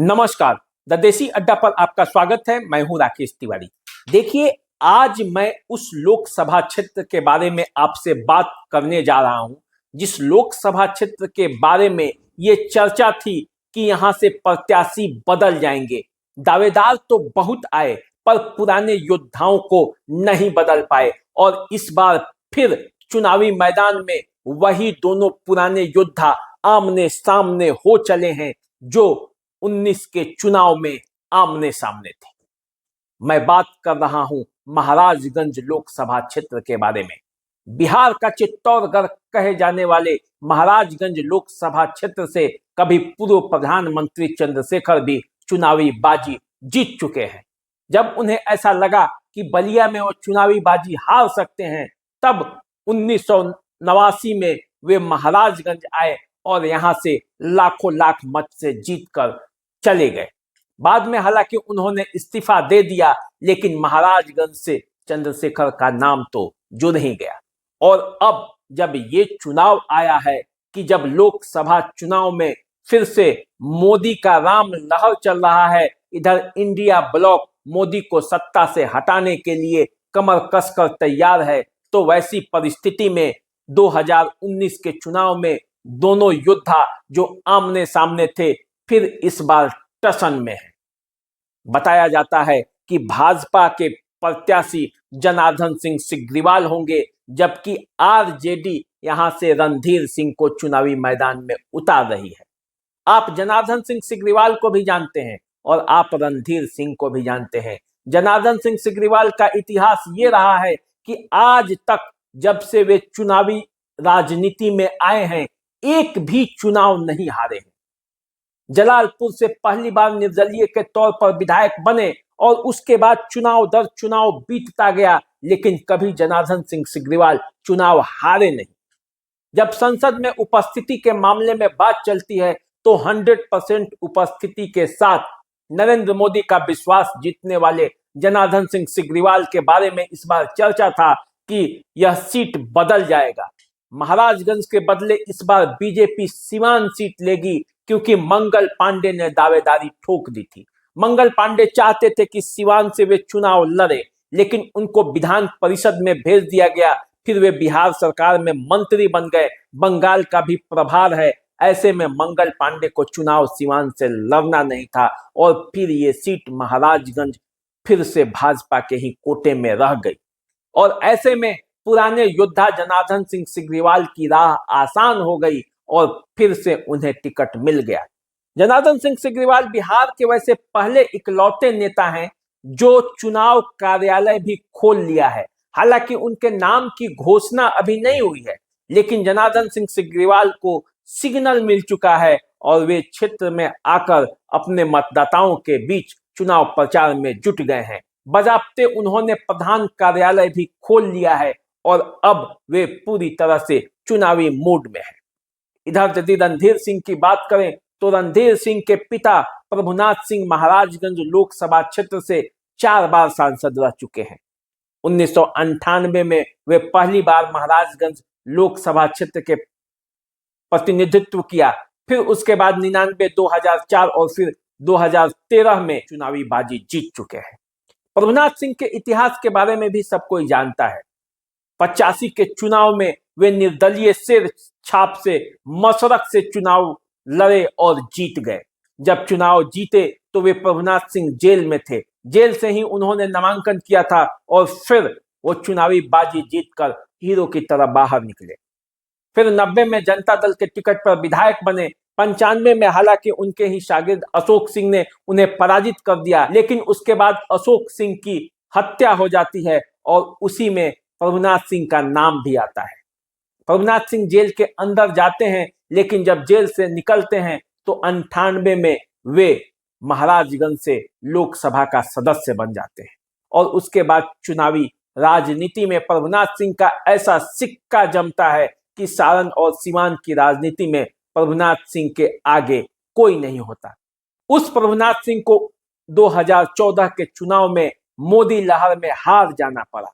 नमस्कार। द देसी अड्डा पर आपका स्वागत है। मैं हूं राकेश तिवारी। देखिए, आज मैं उस लोकसभा क्षेत्र के बारे में आपसे बात करने जा रहा हूं जिस लोकसभा क्षेत्र के बारे में ये चर्चा थी कि यहां से प्रत्याशी बदल जाएंगे। दावेदार तो बहुत आए पर पुराने योद्धाओं को नहीं बदल पाए और इस बार फिर चुनावी मैदान में वही दोनों पुराने योद्धा आमने सामने हो चले हैं जो 19 के चुनाव में आमने सामने थे। मैं बात कर रहा हूं महाराजगंज लोकसभा क्षेत्र के बारे में। बिहार का चित्तौड़गढ़ कहे जाने वाले महाराजगंज लोकसभा क्षेत्र से कभी पूर्व प्रधानमंत्री चंद्रशेखर भी चुनावी बाजी जीत चुके हैं। जब उन्हें ऐसा लगा कि बलिया में वो चुनावी बाजी हार सकते हैं, तब 1989 में वे महाराजगंज आए और यहां से लाखों लाख मत से जीतकर चले गए। बाद में हालांकि उन्होंने इस्तीफा दे दिया, लेकिन महाराजगंज से चंद्रशेखर का नाम तो जुड़ ही गया। और अब जब ये चुनाव आया है कि जब लोकसभा चुनाव में फिर से मोदी का राम लहर चल रहा है, इधर इंडिया ब्लॉक मोदी को सत्ता से हटाने के लिए कमर कसकर तैयार है, तो वैसी परिस्थिति में 2019 के चुनाव में दोनों योद्धा जो आमने सामने थे फिर इस बार टसन में है। बताया जाता है कि भाजपा के प्रत्याशी जनार्दन सिंह सिग्रीवाल होंगे, जबकि आरजेडी यहां से रणधीर सिंह को चुनावी मैदान में उतार रही है। आप जनार्दन सिंह सिग्रीवाल को भी जानते हैं और आप रणधीर सिंह को भी जानते हैं। जनार्दन सिंह सिग्रीवाल का इतिहास ये रहा है कि आज तक जब से वे चुनावी राजनीति में आए हैं, एक भी चुनाव नहीं हारे हैं। जलालपुर से पहली बार निर्दलीय के तौर पर विधायक बने और उसके बाद चुनाव दर चुनाव बीतता गया, लेकिन कभी जनार्दन सिंह सिग्रीवाल चुनाव हारे नहीं। जब संसद में उपस्थिति के मामले में बात चलती है तो 100% उपस्थिति के साथ नरेंद्र मोदी का विश्वास जीतने वाले जनार्दन सिंह सिग्रीवाल के बारे में इस बार चर्चा था कि यह सीट बदल जाएगा। महाराजगंज के बदले इस बार बीजेपी सीवान सीट लेगी, क्योंकि मंगल पांडे ने दावेदारी ठोक दी थी। मंगल पांडे चाहते थे कि सीवान से वे चुनाव लड़े, लेकिन उनको विधान परिषद में भेज दिया गया। फिर वे बिहार सरकार में मंत्री बन गए, बंगाल का भी प्रभार है। ऐसे में मंगल पांडे को चुनाव सीवान से लड़ना नहीं था और फिर ये सीट महाराजगंज फिर से भाजपा के ही कोटे में रह गई। और ऐसे में पुराने योद्धा जनार्दन सिंह सिग्रीवाल की राह आसान हो गई और फिर से उन्हें टिकट मिल गया। जनार्दन सिंह सिग्रीवाल बिहार के वैसे पहले इकलौते नेता हैं जो चुनाव कार्यालय भी खोल लिया है। हालांकि उनके नाम की घोषणा अभी नहीं हुई है, लेकिन जनार्दन सिंह सिग्रीवाल को सिग्नल मिल चुका है और वे क्षेत्र में आकर अपने मतदाताओं के बीच चुनाव प्रचार में जुट गए हैं। बजाबते उन्होंने प्रधान कार्यालय भी खोल लिया है और अब वे पूरी तरह से चुनावी मूड में है। इधर यदि रणधीर सिंह की बात करें तो रणधीर सिंह के पिता प्रभुनाथ सिंह महाराजगंज लोकसभा क्षेत्र से 4 बार सांसद रह चुके हैं। 1998 में वे पहली बार महाराजगंज लोकसभा क्षेत्र के प्रतिनिधित्व किया, फिर उसके बाद 99, 2004 और फिर 2013 में चुनावी बाजी जीत चुके हैं। प्रभुनाथ सिंह के इतिहास के बारे में भी सब कोई जानता है। 85 के चुनाव में वे निर्दलीय शेर छाप से मशरक से चुनाव लड़े और जीत गए। जब चुनाव जीते तो वे प्रभुनाथ सिंह जेल में थे। जेल से ही उन्होंने नामांकन किया था और फिर वो चुनावी बाजी जीतकर हीरो की तरह बाहर निकले। फिर 90 में जनता दल के टिकट पर विधायक बने। 95 में हालांकि उनके ही शागिर्द अशोक सिंह ने उन्हें पराजित कर दिया, लेकिन उसके बाद अशोक सिंह की हत्या हो जाती है और उसी में प्रभुनाथ सिंह का नाम भी आता है। प्रभुनाथ सिंह जेल के अंदर जाते हैं, लेकिन जब जेल से निकलते हैं तो 98 में वे महाराजगंज से लोकसभा का सदस्य बन जाते हैं और उसके बाद चुनावी राजनीति में प्रभुनाथ सिंह का ऐसा सिक्का जमता है कि सारण और सीवान की राजनीति में प्रभुनाथ सिंह के आगे कोई नहीं होता। उस प्रभुनाथ सिंह को 2014 के चुनाव में मोदी लहर में हार जाना पड़ा,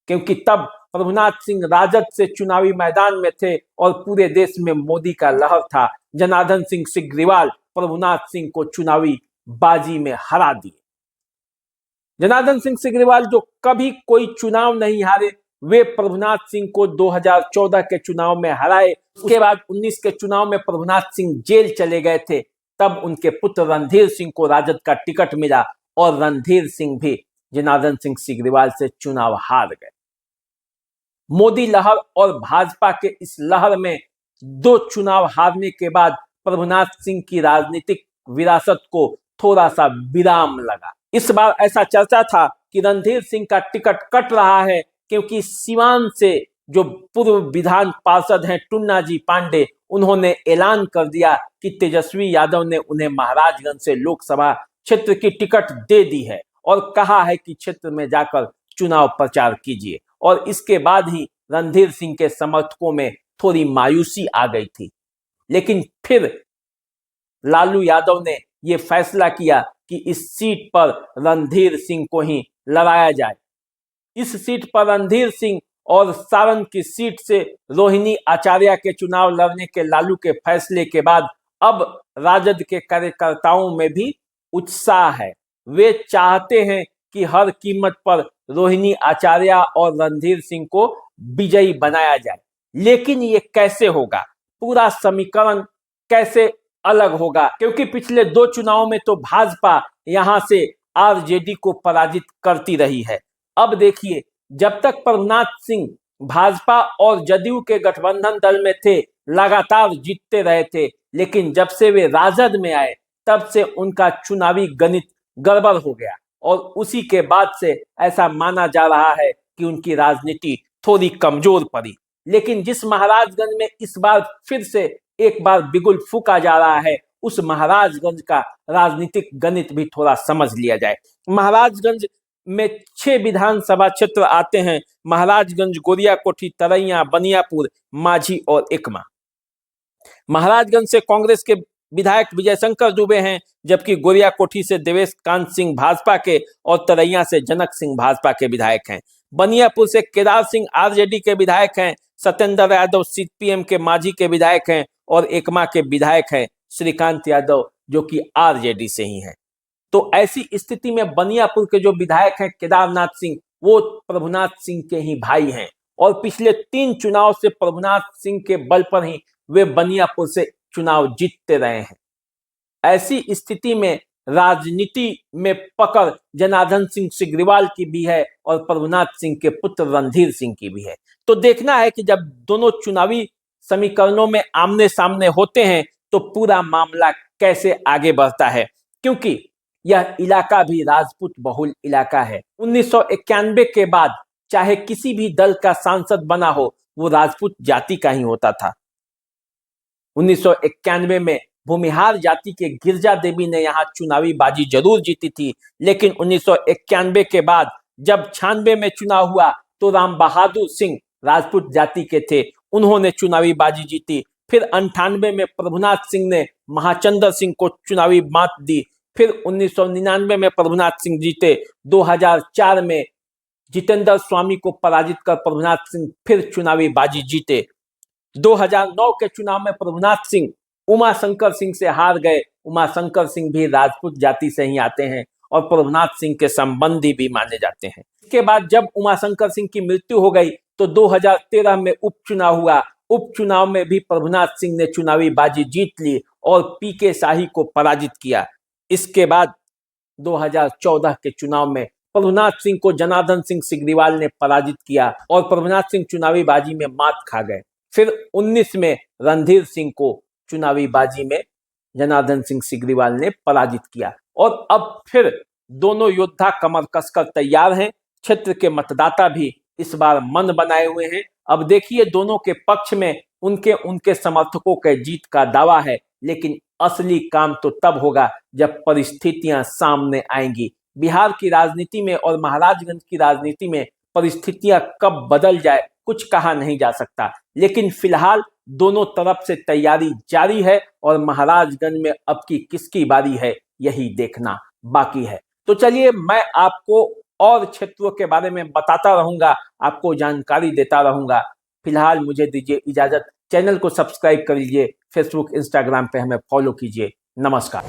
क्योंकि तब प्रभुनाथ सिंह राजद से चुनावी मैदान में थे और पूरे देश में मोदी का लहर था। जनार्दन सिंह सिग्रीवाल प्रभुनाथ सिंह को चुनावी बाजी में हरा दिए। जनार्दन सिंह सिग्रीवाल जो कभी कोई चुनाव नहीं हारे, वे प्रभुनाथ सिंह को 2014 के चुनाव में हराए। उसके बाद 19 के चुनाव में प्रभुनाथ सिंह जेल चले गए थे, तब उनके पुत्र रणधीर सिंह को राजद का टिकट मिला और रणधीर सिंह भी जनार्दन सिंह सिग्रीवाल से चुनाव हार गए। मोदी लहर और भाजपा के इस लहर में 2 चुनाव हारने के बाद प्रभुनाथ सिंह की राजनीतिक विरासत को थोड़ा सा विराम लगा। इस बार ऐसा चर्चा था कि रणधीर सिंह का टिकट कट रहा है, क्योंकि सिवान से जो पूर्व विधान पार्षद हैं टुन्ना जी पांडे, उन्होंने ऐलान कर दिया कि तेजस्वी यादव ने उन्हें महाराजगंज से लोकसभा क्षेत्र की टिकट दे दी है और कहा है कि क्षेत्र में जाकर चुनाव प्रचार कीजिए। और इसके बाद ही रणधीर सिंह के समर्थकों में थोड़ी मायूसी आ गई थी, लेकिन फिर लालू यादव ने यह फैसला किया कि इस सीट पर रणधीर सिंह को ही लड़ाया जाए। इस सीट पर रणधीर सिंह और सारण की सीट से रोहिणी आचार्य के चुनाव लड़ने के लालू के फैसले के बाद अब राजद के कार्यकर्ताओं में भी उत्साह है। वे चाहते हैं कि हर कीमत पर रोहिणी आचार्य और रणधीर सिंह को विजयी बनाया जाए। लेकिन ये कैसे होगा, पूरा समीकरण कैसे अलग होगा, क्योंकि पिछले 2 चुनावों में तो भाजपा यहां से आरजेडी को पराजित करती रही है। अब देखिए, जब तक प्रभुनाथ सिंह भाजपा और जदयू के गठबंधन दल में थे, लगातार जीतते रहे थे, लेकिन जब से वे राजद में आए तब से उनका चुनावी गणित गड़बड़ हो गया और उसी के बाद से ऐसा माना जा रहा है कि उनकी राजनीति थोड़ी कमजोर पड़ी। लेकिन जिस महाराजगंज में इस बार फिर से एक बार बिगुल फूंका जा रहा है, उस महाराजगंज का राजनीतिक गणित भी थोड़ा समझ लिया जाए। महाराजगंज में 6 विधानसभा क्षेत्र आते हैं: महाराजगंज, गोरियाकोठी, तरैया, बनियापुर, माझी और एकमा। महाराजगंज से कांग्रेस के विधायक विजय शंकर दुबे हैं, जबकि गोरियाकोठी से देवेश कांत सिंह भाजपा के और तरैया से जनक सिंह भाजपा के विधायक हैं। बनियापुर से केदार सिंह आरजेडी के विधायक हैं, सत्येंद्र यादव सीपीएम के माझी के विधायक हैं और एकमा के विधायक हैं श्रीकांत यादव, जो कि आरजेडी से ही हैं। तो ऐसी स्थिति में बनियापुर के जो विधायक हैं केदारनाथ सिंह, वो प्रभुनाथ सिंह के ही भाई हैं और पिछले 3 चुनाव से प्रभुनाथ सिंह के बल पर ही वे बनियापुर से चुनाव जीतते रहे हैं। ऐसी स्थिति में राजनीति में पकड़ जनार्दन सिंह सिग्रीवाल की भी है और प्रभुनाथ सिंह के पुत्र रणधीर सिंह की भी है। तो देखना है कि जब दोनों चुनावी समीकरणों में आमने सामने होते हैं तो पूरा मामला कैसे आगे बढ़ता है, क्योंकि यह इलाका भी राजपूत बहुल इलाका है। 1991 के बाद चाहे किसी भी दल का सांसद बना हो, वो राजपूत जाति का ही होता था। 1991 में भूमिहार जाति के गिरजा देवी ने यहाँ चुनावी बाजी जरूर जीती थी, लेकिन 1991 के बाद जब 96 में चुनाव हुआ तो राम बहादुर सिंह राजपूत जाति के थे, उन्होंने चुनावी बाजी जीती। फिर 98 में प्रभुनाथ सिंह ने महाचंद्र सिंह को चुनावी मात दी। फिर 1999 में प्रभुनाथ सिंह जीते। 2004 में जितेंद्र स्वामी को पराजित कर प्रभुनाथ सिंह फिर चुनावी बाजी जीते। 2009 के चुनाव में प्रभुनाथ सिंह उमा शंकर सिंह से हार गए। उमा शंकर सिंह भी राजपूत जाति से ही आते हैं और प्रभुनाथ सिंह के संबंधी भी माने जाते हैं। इसके बाद जब उमा शंकर सिंह की मृत्यु हो गई तो 2013 में उपचुनाव हुआ। उपचुनाव में भी प्रभुनाथ सिंह ने चुनावी बाजी जीत ली और पीके शाही को पराजित किया। इसके बाद 2014 के चुनाव में प्रभुनाथ सिंह को जनार्दन सिंह सिग्रीवाल ने पराजित किया और प्रभुनाथ सिंह चुनावी बाजी में मात खा गए। फिर 19 में रणधीर सिंह को चुनावी बाजी में जनार्दन सिंह सिग्रीवाल ने पराजित किया और अब फिर दोनों योद्धा कमर कसकर तैयार हैं। क्षेत्र के मतदाता भी इस बार मन बनाए हुए हैं। अब देखिए, दोनों के पक्ष में उनके समर्थकों के जीत का दावा है, लेकिन असली काम तो तब होगा जब परिस्थितियां सामने आएंगी। बिहार की राजनीति में और महाराजगंज की राजनीति में परिस्थितियां कब बदल जाए कुछ कहा नहीं जा सकता, लेकिन फिलहाल दोनों तरफ से तैयारी जारी है और महाराजगंज में अब की किसकी बारी है यही देखना बाकी है। तो चलिए, मैं आपको और क्षेत्रों के बारे में बताता रहूंगा, आपको जानकारी देता रहूंगा। फिलहाल मुझे दीजिए इजाजत। चैनल को सब्सक्राइब कर लीजिए, फेसबुक इंस्टाग्राम पे हमें फॉलो कीजिए। नमस्कार।